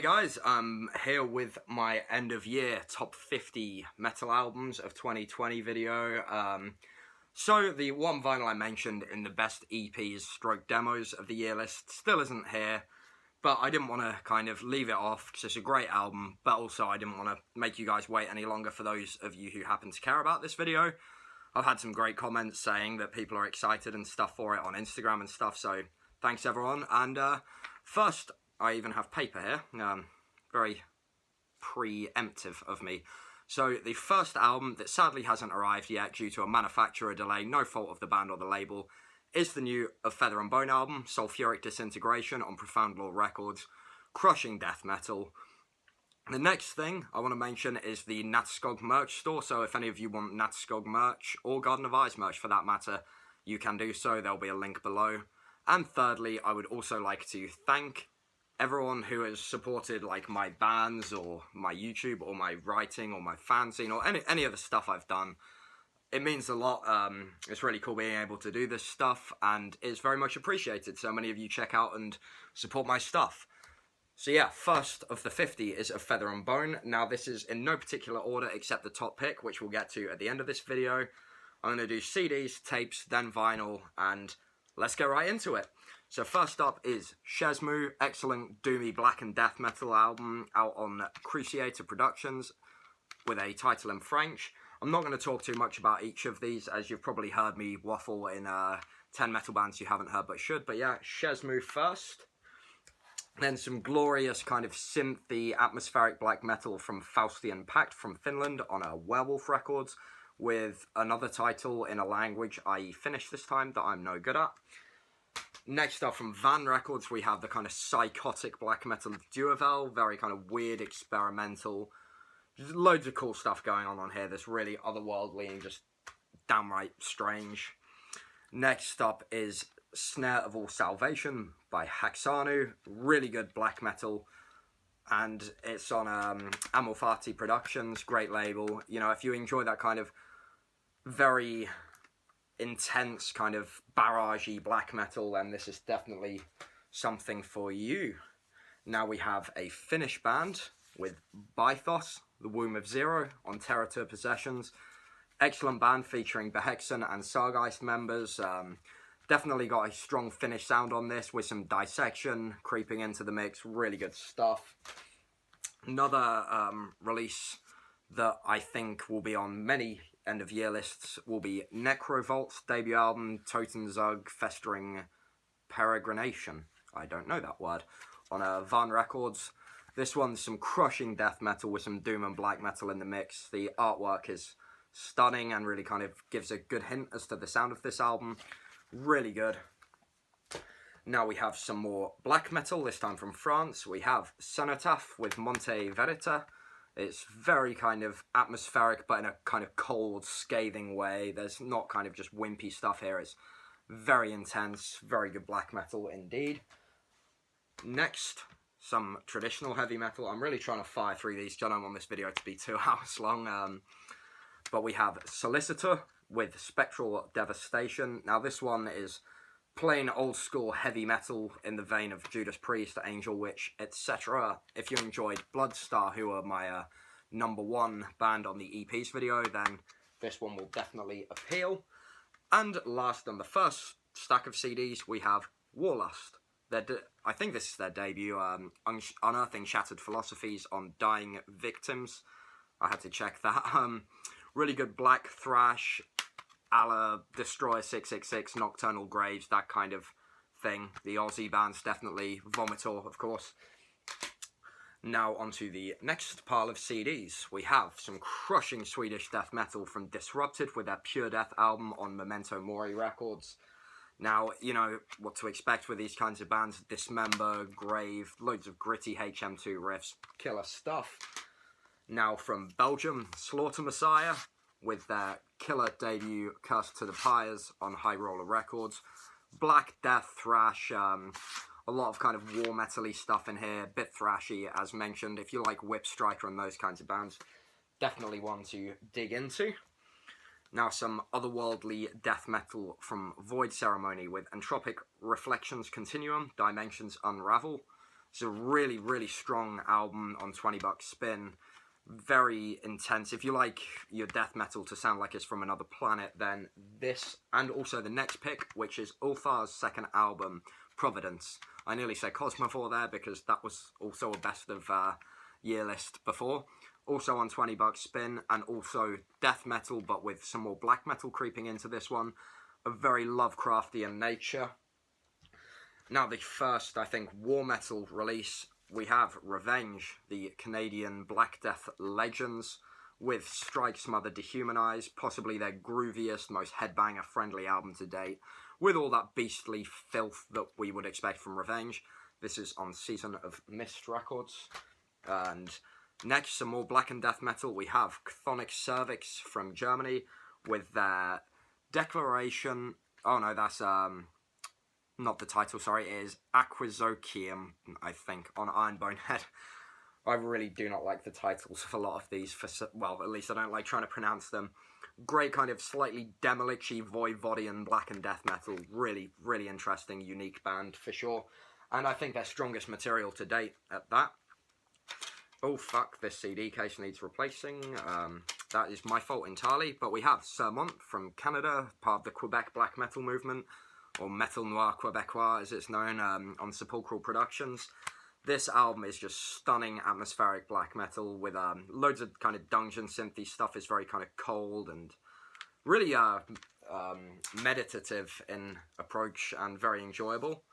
Hey guys, I'm here with my end of year top 50 metal albums of 2020 video. So the one vinyl I mentioned in the best EPs stroke demos of the year list still isn't here, but I didn't want to kind of leave it off because it's a great album, but also I didn't want to make you guys wait any longer for those of you who happen to care about this video. I've had some great comments saying that people are excited and stuff for it on Instagram and stuff, so thanks everyone. And first, I even have paper here, very preemptive of me. So the first album that sadly hasn't arrived yet due to a manufacturer delay, no fault of the band or the label, is the new Of Feather and Bone album, Sulfuric Disintegration on Profound Law Records, crushing death metal. The next thing I want to mention is the Natskog merch store, so if any of you want Natskog merch, or Garden of Eyes merch for that matter, you can do so, there'll be a link below. And thirdly, I would also like to thank everyone who has supported like my bands or my YouTube or my writing or my fanzine or any other stuff I've done. It means a lot. It's really cool being able to do this stuff and it's very much appreciated. So many of you check out and support my stuff. So yeah, first of the 50 is Of Feather and Bone. Now this is in no particular order except the top pick, which we'll get to at the end of this video. I'm going to do CDs, tapes, then vinyl, and let's get right into it. So first up is Shezmu, excellent doomy black and death metal album out on Cruciator Productions with a title in French. I'm not going to talk too much about each of these as you've probably heard me waffle in 10 metal bands you haven't heard but should. But yeah, Shezmu first. Then some glorious kind of synthy atmospheric black metal from Faustian Pact from Finland on Werewolf Records with another title in a language I finished this time that I'm no good at. Next up from Van Records, we have the kind of psychotic black metal Duivel, very kind of weird, experimental. There's loads of cool stuff going on here that's really otherworldly and just downright strange. Next up is Snare of All Salvation by Haxanu, really good black metal. And it's on Amalfati Productions, great label. You know, if you enjoy that kind of very intense kind of barragey black metal, then this is definitely something for you. Now we have a Finnish band with Bythos, The Womb of Zero on Terratur Possessions. Excellent band featuring Behexen and Sargeist members. Definitely got a strong Finnish sound on this with some dissection creeping into the mix. Really good stuff. Another release that I think will be on many end of year lists will be Nekrovault's debut album, Totenzug Festering Peregrination. I don't know that word. On Van Records. This one's some crushing death metal with some doom and black metal in the mix. The artwork is stunning and really kind of gives a good hint as to the sound of this album. Really good. Now we have some more black metal, this time from France. We have Cenotaphe with Monte Verita. It's very kind of atmospheric, but in a kind of cold, scathing way. There's not kind of just wimpy stuff here. It's very intense, very good black metal indeed. Next, some traditional heavy metal. I'm really trying to fire through these. I don't want this video to be 2 hours long. But we have Solicitor with Spectral Devastation. Now this one is plain old school heavy metal in the vein of Judas Priest, Angel Witch, etc. If you enjoyed Bloodstar, who are my #1 band on the EPs video, then this one will definitely appeal. And last on the first stack of CDs, we have Warlust. I think this is their debut, Unearthing Shattered Philosophies on Dying Victims. I had to check that. Really good black thrash, a la Destroyer 666, Nocturnal Graves, that kind of thing. The Aussie bands definitely, Vomitor of course. Now onto the next pile of CDs. We have some crushing Swedish death metal from Disrupted with their Pure Death album on Memento Mori Records. Now, you know what to expect with these kinds of bands. Dismember, Grave, loads of gritty HM2 riffs, killer stuff. Now from Belgium, Slaughter Messiah with their killer debut Curse to the Pyres on High Roller Records. Black death thrash, a lot of kind of war metal-y stuff in here, bit thrashy as mentioned. If you like Whip Striker and those kinds of bands, definitely one to dig into. Now some otherworldly death metal from Voidceremony with Entropic Reflections Continuum, Dimensions Unravel. It's a really, really strong album on 20 bucks spin. Very intense. If you like your death metal to sound like it's from another planet, then this, and also the next pick, which is Ulthar's second album, Providence. I nearly said Cosmophore there because that was also a best of year list before. Also on 20 bucks spin, and also death metal, but with some more black metal creeping into this one. A very Lovecraftian nature. Now the first, I think, war metal release, we have Revenge, the Canadian Black Death legends, with Strike Smother Dehumanize, possibly their grooviest, most headbanger-friendly album to date, with all that beastly filth that we would expect from Revenge. This is on Season of Mist Records. And next, some more black and death metal. We have Khthoniik Cerviiks from Germany, with their Declaration... Oh no, that's... not the title, sorry, it is Aquizocium, I think, on Ironbone Head. I really do not like the titles of a lot of these, well, at least I don't like trying to pronounce them. Great kind of slightly Demolich-y, Voivodian black and death metal. Really, really interesting, unique band, for sure. And I think their strongest material to date at that. Oh, fuck, this CD case needs replacing. That is my fault entirely. But we have Serment from Canada, part of the Quebec black metal movement, or Metal Noir Quebecois as it's known, on Sepulchral Productions. This album is just stunning atmospheric black metal with loads of kind of dungeon synthy stuff. It's very kind of cold and really meditative in approach and very enjoyable.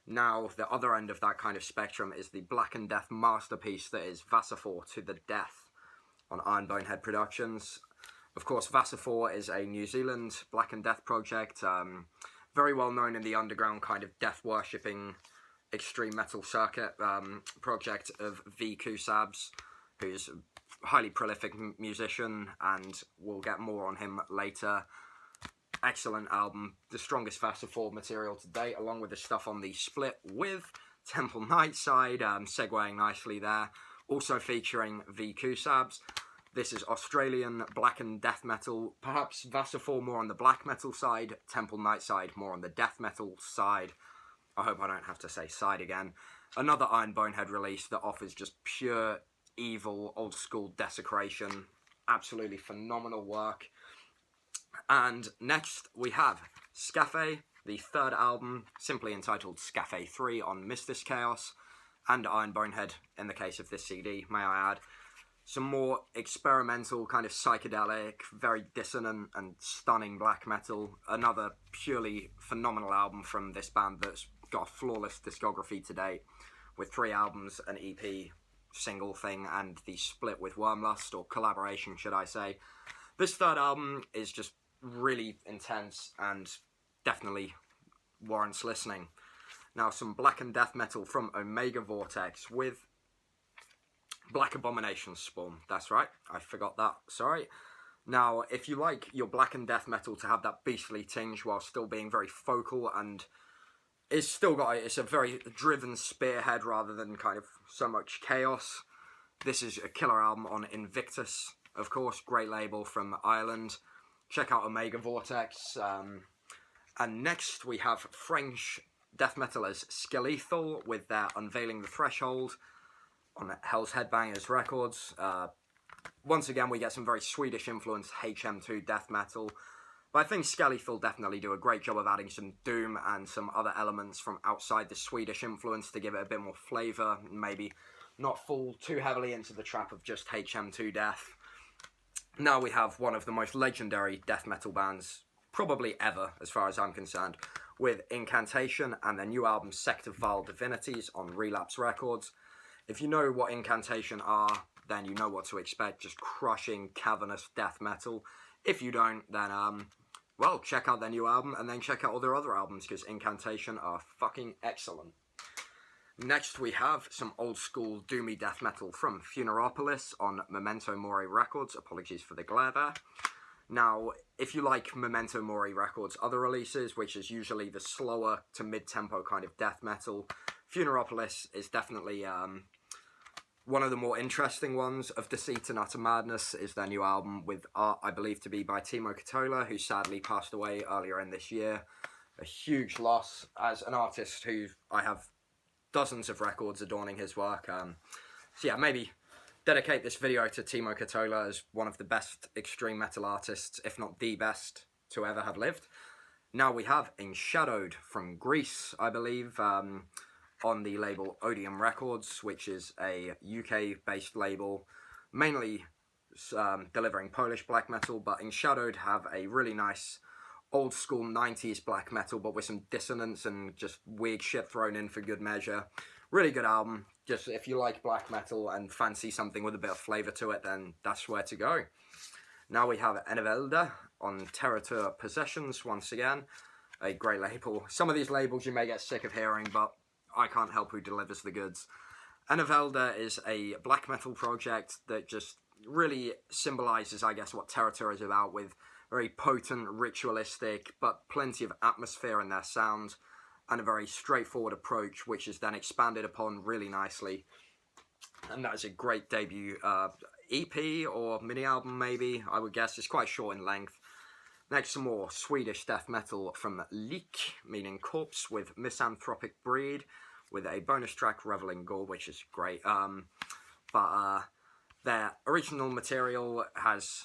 Now, the other end of that kind of spectrum is the black and death masterpiece that is Vassafor to the Death on Ironbone Head Productions. Of course, Vassafor is a New Zealand black and death project, very well known in the underground kind of death worshipping extreme metal circuit project of V. Kusabs, who's a highly prolific musician, and we'll get more on him later. Excellent album, the strongest Vassafor material to date, along with the stuff on the split with Temple Nightside, segueing nicely there, also featuring V. Kusabs. This is Australian black and death metal, perhaps Vassafor more on the black metal side, Temple Nightside more on the death metal side. I hope I don't have to say side again. Another Ironbone Head release that offers just pure, evil, old school desecration. Absolutely phenomenal work. And next we have Skaphe, the third album, simply entitled Skaphe 3 on Mystis Chaos, and Ironbone Head in the case of this CD, may I add. Some more experimental, kind of psychedelic, very dissonant and stunning black metal. Another purely phenomenal album from this band that's got a flawless discography to date, with 3 albums, an EP, single thing, and the split with Warlust, or collaboration, should I say. This third album is just really intense and definitely warrants listening. Now, some black and death metal from Omega Vortex with Black Abomination Spawn. That's right, I forgot that, sorry. Now, if you like your black and death metal to have that beastly tinge while still being very focal, and it's a very driven spearhead rather than kind of so much chaos, this is a killer album on Invictus, of course, great label from Ireland. Check out Omega Vortex. And next we have French death metalers Skelethal with their Unveiling the Threshold on Hell's Headbangers Records. Once again, we get some very Swedish-influenced HM2 death metal. But I think Skelethal definitely do a great job of adding some doom and some other elements from outside the Swedish influence to give it a bit more flavour, and maybe not fall too heavily into the trap of just HM2 death. Now we have one of the most legendary death metal bands, probably ever, as far as I'm concerned, with Incantation and their new album Sect of Vile Divinities on Relapse Records. If you know what Incantation are, then you know what to expect, just crushing, cavernous death metal. If you don't, then, well, check out their new album, and then check out all their other albums, because Incantation are fucking excellent. Next we have some old school doomy death metal from Funeralopolis on Memento Mori Records. Apologies for the glare there. Now, if you like Memento Mori Records' other releases, which is usually the slower to mid-tempo kind of death metal, Funeralopolis is definitely one of the more interesting ones. Of Deceit and Utter Madness is their new album, with art I believe to be by Timo Katola, who sadly passed away earlier in this year. A huge loss as an artist who I have dozens of records adorning his work. So yeah, maybe dedicate this video to Timo Katola as one of the best extreme metal artists, if not the best, to ever have lived. Now we have Enshadowed from Greece, I believe, on the label Odium Records, which is a UK-based label, mainly delivering Polish black metal, but Enshadowed have a really nice old school 90s black metal, but with some dissonance and just weird shit thrown in for good measure. Really good album. Just if you like black metal and fancy something with a bit of flavour to it, then that's where to go. Now we have Enevelde on Territor Possessions once again. A great label. Some of these labels you may get sick of hearing, but I can't help who delivers the goods. Enevelde is a black metal project that just really symbolises, I guess, what Territor is about, with very potent, ritualistic, but plenty of atmosphere in their sound, and a very straightforward approach, which is then expanded upon really nicely. And that is a great debut EP or mini-album, maybe, I would guess. It's quite short in length. Next, some more Swedish death metal from Lik, meaning corpse, with Misanthropic Breed, with a bonus track, Revel in Gore, which is great. Their original material has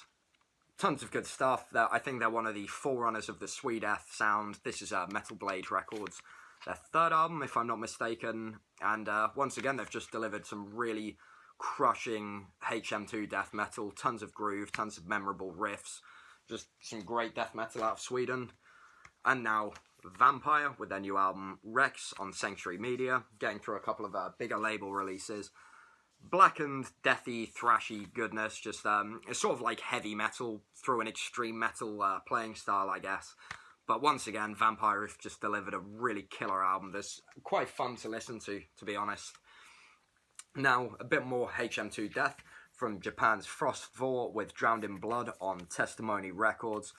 tons of good stuff. I think they're one of the forerunners of the Swedeth sound. This is Metal Blade Records, their third album, if I'm not mistaken. And once again, they've just delivered some really crushing HM2 death metal. Tons of groove, tons of memorable riffs. Just some great death metal out of Sweden. And now Vampire with their new album Rex on Sanctuary Media. Getting through a couple of bigger label releases. Blackened, deathy, thrashy goodness. Just it's sort of like heavy metal through an extreme metal playing style, I guess. But once again, Vampire have just delivered a really killer album that's quite fun to listen to be honest. Now, a bit more HM2 death from Japan's Frostvore with Drowned in Blood on Testimony Records.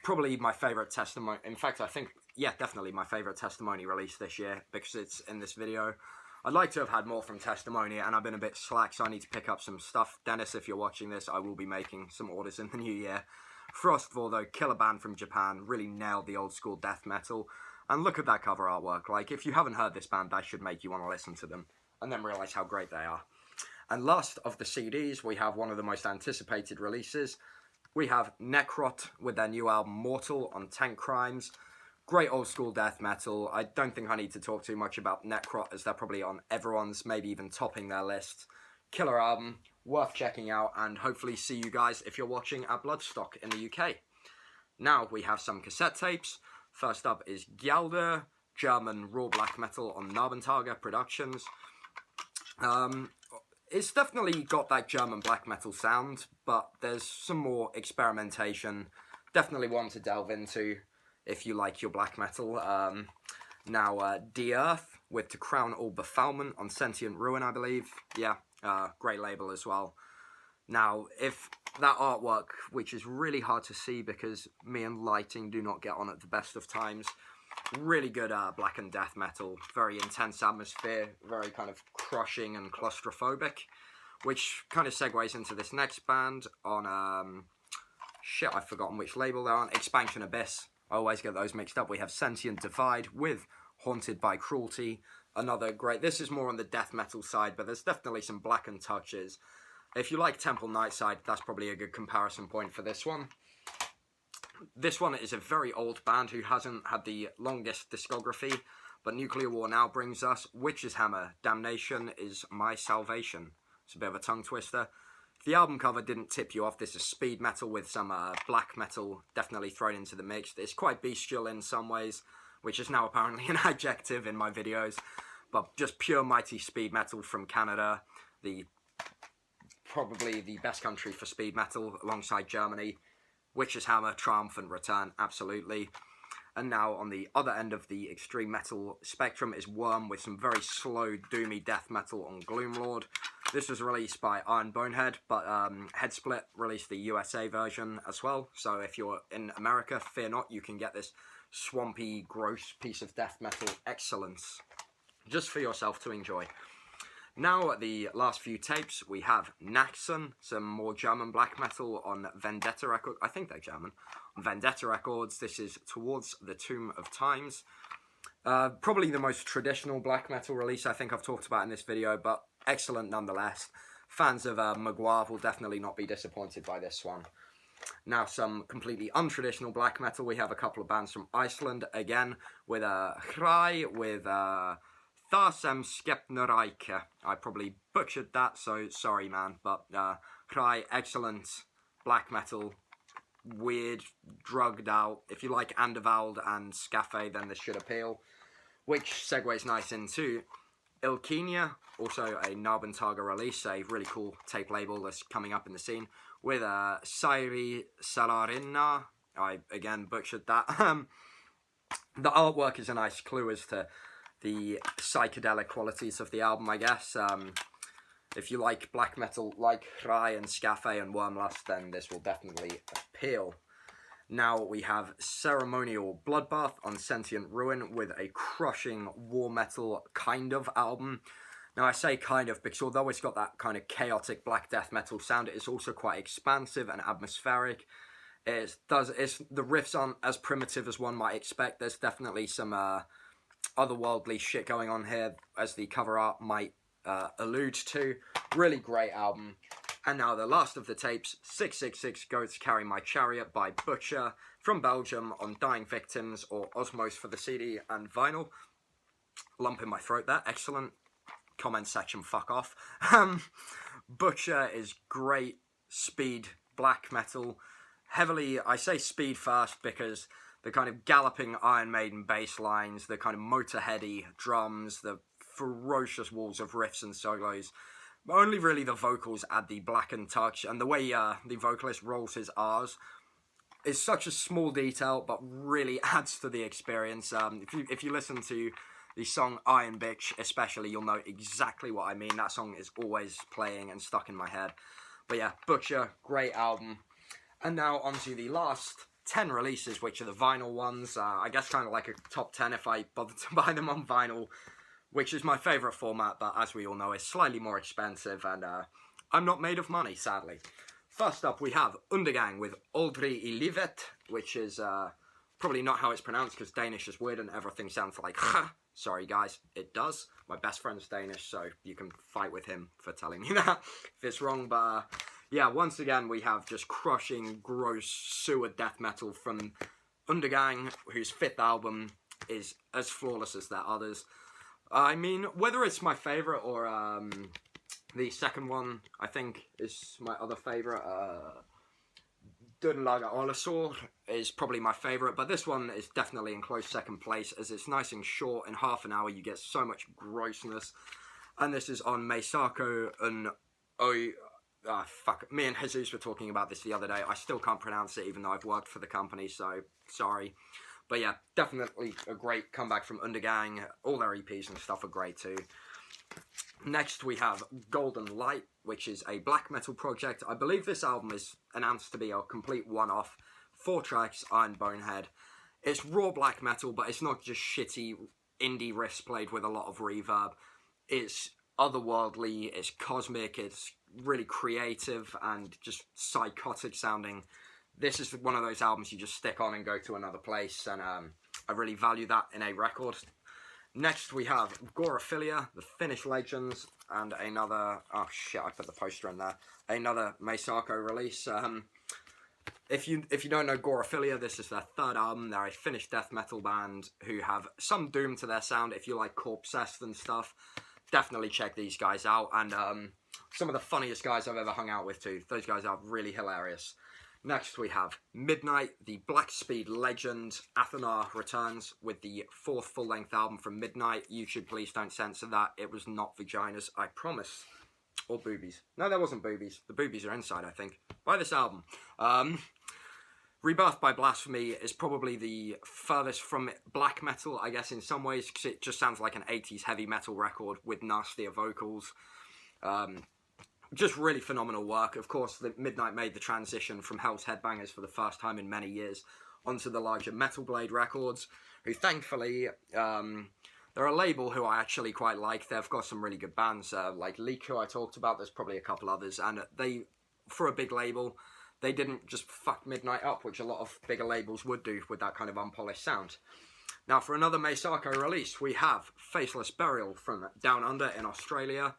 Probably my favourite Testimony, in fact I think, yeah, definitely my favourite Testimony release this year, because it's in this video. I'd like to have had more from Testimony, and I've been a bit slack, so I need to pick up some stuff. Dennis, if you're watching this, I will be making some orders in the new year. Frostvore, though, killer band from Japan, really nailed the old school death metal. And look at that cover artwork. Like, if you haven't heard this band, that should make you want to listen to them, and then realise how great they are. And last of the CDs, we have one of the most anticipated releases. We have Necrot with their new album Mortal on Tank Crimes. Great old school death metal. I don't think I need to talk too much about Necrot, as they're probably on everyone's, maybe even topping their list. Killer album, worth checking out, and hopefully see you guys if you're watching at Bloodstock in the UK. Now we have some cassette tapes. First up is Gjaldur, German raw black metal on Narbentage Productions. It's definitely got that German black metal sound, but there's some more experimentation. Definitely one to delve into if you like your black metal. Now, Die Earth with To Crown All Befoulment on Sentient Ruin, I believe. Yeah, great label as well. Now, if that artwork, which is really hard to see because me and lighting do not get on at the best of times, really good black and death metal, very intense atmosphere, very kind of crushing and claustrophobic, which kind of segues into this next band on, shit, I've forgotten which label they're on, Expansion Abyss. I always get those mixed up. We have Sentient Divide with Haunted by Cruelty, another great, this is more on the death metal side, but there's definitely some blackened touches. If you like Temple Nightside, that's probably a good comparison point for this one. This one is a very old band who hasn't had the longest discography, but Nuclear War now brings us Witch's Hammer, Damnation is My Salvation. It's a bit of a tongue twister. If the album cover didn't tip you off, this is speed metal with some black metal definitely thrown into the mix. It's quite bestial in some ways, which is now apparently an adjective in my videos, but just pure mighty speed metal from Canada, probably the best country for speed metal alongside Germany. Witch's Hammer, triumphant return, absolutely. And now on the other end of the extreme metal spectrum is Worm with some very slow, doomy death metal on Gloomlord. This was released by Iron Bonehead, but Headsplit released the USA version as well. So if you're in America, fear not, you can get this swampy, gross piece of death metal excellence just for yourself to enjoy. Now, at the last few tapes, we have Naxen, some more German black metal on Vendetta Records. I think they're German. On Vendetta Records, this is Towards the Tomb of Times. Probably the most traditional black metal release I think I've talked about in this video, but excellent nonetheless. Fans of Magua will definitely not be disappointed by this one. Now, some completely untraditional black metal. We have a couple of bands from Iceland, again, with Hrae, with Tharsem Skepnareike. I probably butchered that, so sorry, man. But Hrae, excellent black metal, weird, drugged out. If you like Enevelde and Skaphe, then this should appeal. Which segues nice into Illkynja, also a Narbontaga release, a really cool tape label that's coming up in the scene, with Sairi Salarina. I, again, butchered that. The artwork is a nice clue as to the psychedelic qualities of the album, I guess. If you like black metal like Hrae and Skaphe and Warlust, then this will definitely appeal. Now we have Ceremonial Bloodbath on Sentient Ruin with a crushing war metal kind of album. Now I say kind of because although it's got that kind of chaotic black death metal sound, it's also quite expansive and atmospheric. The riffs aren't as primitive as one might expect. There's definitely some otherworldly shit going on here, as the cover art might allude to. Really great album. And now the last of the tapes, 666 Goats Carry My Chariot by Butcher from Belgium on Dying Victims, or Osmos for the CD and vinyl. Lump in my throat there, excellent. Comment section, fuck off. Butcher is great speed black metal. Heavily, I say speed first because the kind of galloping Iron Maiden bass lines, the kind of motorheady drums, the ferocious walls of riffs and solos. Only really the vocals add the blackened touch, and the way the vocalist rolls his R's is such a small detail, but really adds to the experience. If you listen to the song Iron Bitch especially, you'll know exactly what I mean. That song is always playing and stuck in my head. But yeah, Butcher, great album. And now onto the last 10 releases, which are the vinyl ones. I guess kind of like a top 10 if I bother to buy them on vinyl, which is my favourite format, but as we all know, is slightly more expensive, and I'm not made of money, sadly. First up, we have Undergang with Aldri I Livet, which is probably not how it's pronounced, because Danish is weird and everything sounds like Sorry, guys, it does. My best friend's Danish, so you can fight with him for telling me that if it's wrong, but yeah, once again, we have just crushing, gross sewer death metal from Undergang, whose 5th album is as flawless as their others. I mean, whether it's my favourite or the second one, I think, is my other favourite. Dunlaga Olasor is probably my favourite, but this one is definitely in close second place, as it's nice and short. In half an hour, you get so much grossness. And this is on Meisako and fuck. Me and Jesus were talking about this the other day. I still can't pronounce it, even though I've worked for the company, so sorry. But yeah, definitely a great comeback from Undergang. All their EPs and stuff are great too. Next we have Golden Light, which is a black metal project. I believe this album is announced to be a complete one-off. 4 tracks, Iron Bonehead. It's raw black metal, but it's not just shitty indie riffs played with a lot of reverb. It's otherworldly, it's cosmic, it's really creative and just psychotic sounding. This is one of those albums you just stick on and go to another place, and I really value that in a record. Next we have Gorephilia, the Finnish Legends, and another, oh shit, I put the poster in there, another Meisako release. If you don't know Gorephilia, this is their 3rd album. They're a Finnish death metal band who have some doom to their sound. If you like Corpsest and stuff, definitely check these guys out, and some of the funniest guys I've ever hung out with too. Those guys are really hilarious. Next we have Midnight, the Black Speed legend. Athanar returns with the 4th full-length album from Midnight. YouTube, please don't censor that. It was not vaginas, I promise. Or boobies. No, there wasn't boobies. The boobies are inside, I think. Buy this album. Rebirth by Blasphemy is probably the furthest from black metal, I guess, in some ways, because it just sounds like an 80s heavy metal record with nastier vocals. Just really phenomenal work. Of course, Midnight made the transition from Hell's Headbangers for the first time in many years onto the larger Metal Blade Records, who thankfully, they're a label who I actually quite like. They've got some really good bands, like Leak, who I talked about. There's probably a couple others, and they, for a big label, they didn't just fuck Midnight up, which a lot of bigger labels would do with that kind of unpolished sound. Now, for another Meisako release, we have Faceless Burial from Down Under in Australia.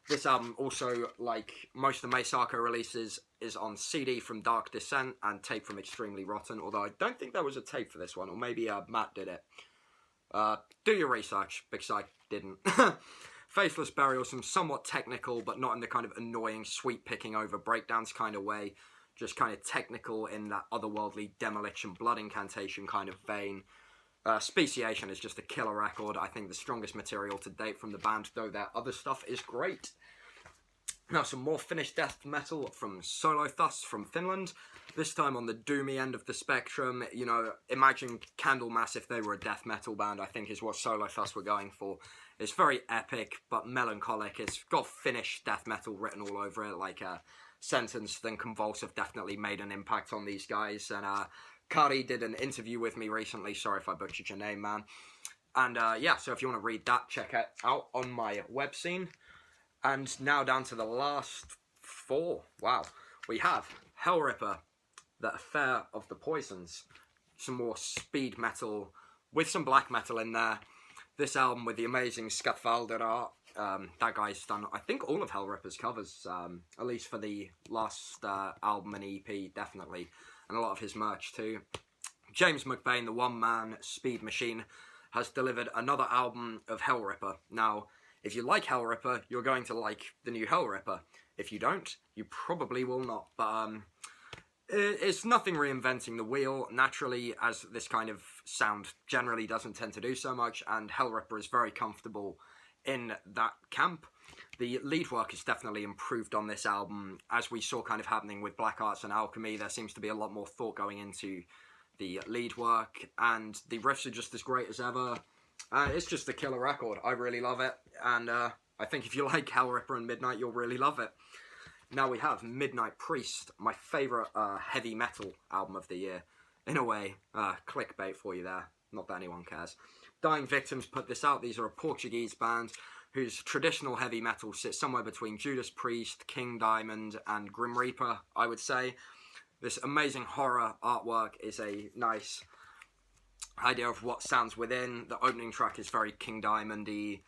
This album also, like most of the Meisako releases, is on CD from Dark Descent and tape from Extremely Rotten, although I don't think there was a tape for this one, or maybe Matt did it. Do your research, because I didn't. Faceless Burial, some somewhat technical, but not in the kind of annoying, sweep picking over breakdowns kind of way. Just kind of technical in that otherworldly demolition, blood incantation kind of vein. Speciation is just a killer record. I think the strongest material to date from the band, though their other stuff is great. Now, some more Finnish death metal from Solothus from Finland. This time on the doomy end of the spectrum. You know, imagine Candlemass if they were a death metal band, I think is what Solothus were going for. It's very epic, but melancholic. It's got Finnish death metal written all over it, like Sentence and Convulsive definitely made an impact on these guys. And Kari did an interview with me recently. Sorry if I butchered your name, man. And yeah, so if you want to read that, check it out on my web scene. And now down to the last four. Wow. We have Hellripper, The Affair of the Poisons. Some more speed metal with some black metal in there. This album with the amazing Skaphe art. That guy's done, I think, all of Hellripper's covers, at least for the last album and EP, definitely. And a lot of his merch too. James McBain, the one-man speed machine, has delivered another album of Hellripper. Now, if you like Hellripper, you're going to like the new Hellripper. If you don't, you probably will not. But it's nothing reinventing the wheel, naturally, as this kind of sound generally doesn't tend to do so much, and Hellripper is very comfortable in that camp. The lead work is definitely improved on this album, as we saw kind of happening with Black Arts and Alchemy. There seems to be a lot more thought going into the lead work, and the riffs are just as great as ever. It's just a killer record. I really love it, and I think if you like Hellripper and Midnight, you'll really love it. Now we have Midnight Priest, my favourite heavy metal album of the year. In a way, clickbait for you there. Not that anyone cares. Dying Victims put this out. These are a Portuguese band whose traditional heavy metal sits somewhere between Judas Priest, King Diamond, and Grim Reaper, I would say. This amazing horror artwork is a nice idea of what sounds within. The opening track is very King Diamond-y.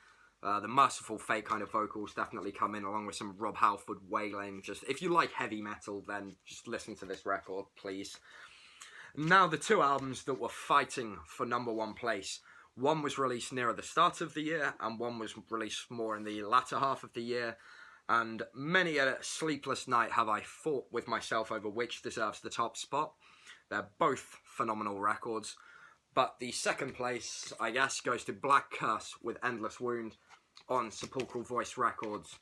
The Merciful Fate kind of vocals definitely come in, along with some Rob Halford wailing. Just, if you like heavy metal, then just listen to this record, please. Now, the two albums that were fighting for #1 place. One was released nearer the start of the year, and one was released more in the latter half of the year. And many a sleepless night have I fought with myself over which deserves the top spot. They're both phenomenal records. But the second place, I guess, goes to Black Curse with Endless Wound on Sepulchral Voice Records.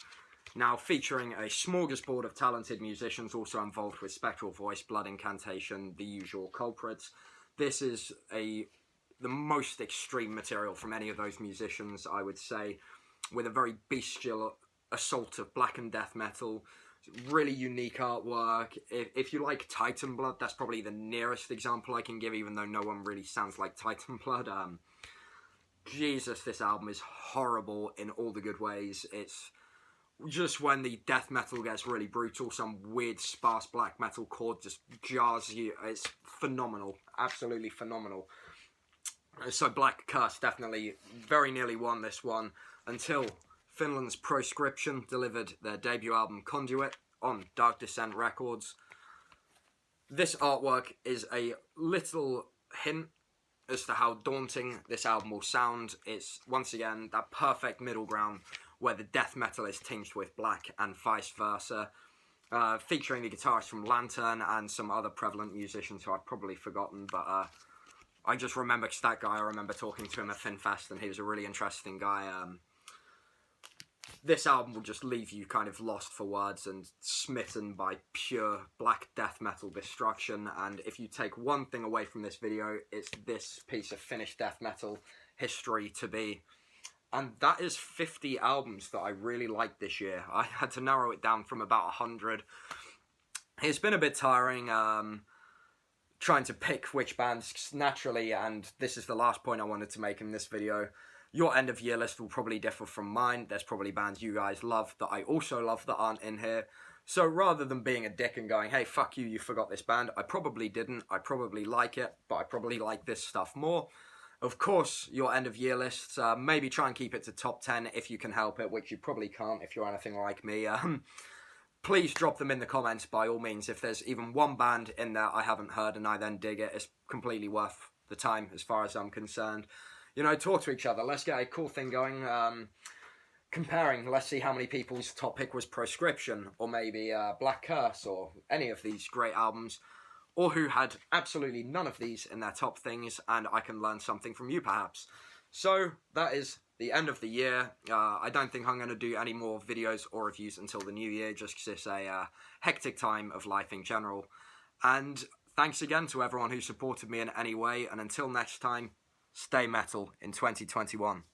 Now featuring a smorgasbord of talented musicians also involved with Spectral Voice, Blood Incantation, the usual culprits. This is the most extreme material from any of those musicians, I would say, with a very bestial assault of black and death metal. Really unique artwork. If you like Titan Blood, that's probably the nearest example I can give, even though no one really sounds like Titan Blood. Jesus, this album is horrible in all the good ways. It's just when the death metal gets really brutal, some weird sparse black metal chord just jars you. It's phenomenal. Absolutely phenomenal. So Black Curse definitely very nearly won this one, until Finland's Proscription delivered their debut album Conduit on Dark Descent Records. This artwork is a little hint as to how daunting this album will sound. It's, once again, that perfect middle ground where the death metal is tinged with black and vice versa. Featuring the guitarist from Lantern and some other prevalent musicians who I've probably forgotten, but I just remember, because that guy, I remember talking to him at FinFest, and he was a really interesting guy. This album will just leave you kind of lost for words and smitten by pure black death metal destruction. And if you take one thing away from this video, it's this piece of Finnish death metal history to be. And that is 50 albums that I really liked this year. I had to narrow it down from about 100. It's been a bit tiring trying to pick which bands naturally, and this is the last point I wanted to make in this video. Your end of year list will probably differ from mine. There's probably bands you guys love that I also love that aren't in here. So rather than being a dick and going, hey, fuck you, you forgot this band, I probably didn't. I probably like it, but I probably like this stuff more. Of course, your end of year lists, maybe try and keep it to top 10 if you can help it, which you probably can't if you're anything like me. Please drop them in the comments by all means. If there's even one band in there I haven't heard and I then dig it, it's completely worth the time as far as I'm concerned. You know, talk to each other. Let's get a cool thing going. Comparing, let's see how many people's top pick was Proscription, or maybe Black Curse, or any of these great albums, or who had absolutely none of these in their top things, and I can learn something from you perhaps. So that is the end of the year. I don't think I'm going to do any more videos or reviews until the new year, just because it's a hectic time of life in general. And thanks again to everyone who supported me in any way, and until next time, stay metal in 2021.